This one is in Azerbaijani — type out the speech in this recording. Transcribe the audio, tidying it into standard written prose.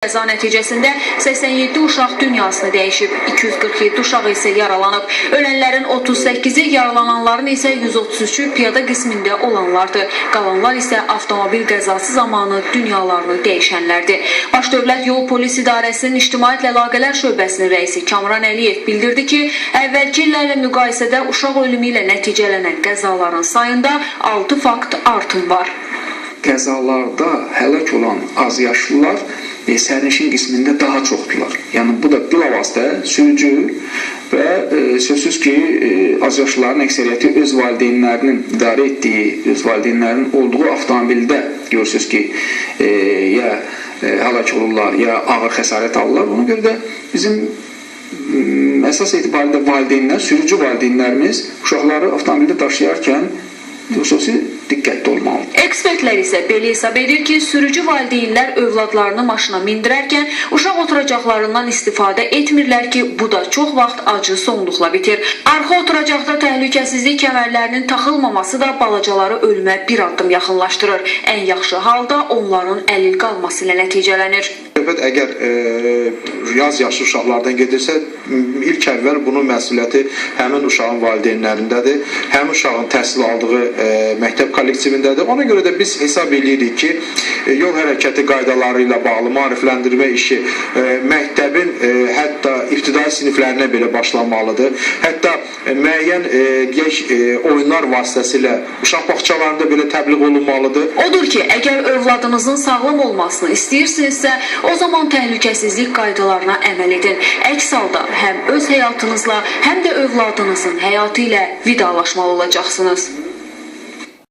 Qəza nəticəsində 87 uşaq dünyasını dəyişib, 247 uşaq isə yaralanıb. Ölənlərin 38-i, yaralananların isə 133-ü piyada qismində olanlardır. Qalanlar isə avtomobil qəzası zamanı dünyalarını dəyişənlərdir. Baş Dövlət Yol Polis İdarəsinin İctimaiyyətlə Əlaqələr Şöbəsinin rəisi Kamran Əliyev bildirdi ki, əvvəlki illərlə müqayisədə uşaq ölümü ilə nəticələnən qəzaların sayında 6 fakt artım var. Qəzalarda həlak olan azyaşlılar sərnişin qismində daha çoxdular. Yəni bu da bilavasitə sürücü və sözsüz ki, azyaşlıların əksəriyyəti öz valideynlərinin idarə etdiyi, öz valideynlərinin olduğu avtomobildə görürsünüz ki, ya həlak olurlar, ya ağır xəsarət alırlar. Ona görə də bizim əsas etibarilə valideynlər, sürücü valideynlərimiz uşaqları avtomobildə daşıyarkən xüsusi diqqətli olmalıdır. Ekspertlər isə belə hesab edir ki, sürücü valideynlər övladlarını maşına mindirərkən uşaq oturacaqlarından istifadə etmirlər ki, bu da çox vaxt acı sonluqla bitir. Arxa oturacaqda təhlükəsizlik kəmərlərinin taxılmaması da balacaları ölümə bir addım yaxınlaşdırır. Ən yaxşı halda onların əlil qalması ilə nəticələnir. Söhbət əgər yaz yaşlı uşaqlardan gedirsə, ilk əvvəl bunun məsuliyyəti həmin uşağın valideynlərindədir, həmin uşağın təhsil aldığı məktəb kollektivindədir. Ona görə də biz hesab edirik ki, yol hərəkəti qaydaları ilə bağlı maarifləndirmə işi məktəbin hətta ibtidai siniflərinə belə başlanmalıdır. Hətta müəyyən oyunlar vasitəsilə uşaq bağçalarında belə təbliğ olunmalıdır. Odur ki, əgər övladınızın sağlam olmasını istəyirsinizsə, o zaman təhlükəsizlik qaydalarına əməl edin. Əks halda həm öz həyatınızla, həm də övladınızın həyatı ilə vidalaşmalı olacaqsınız.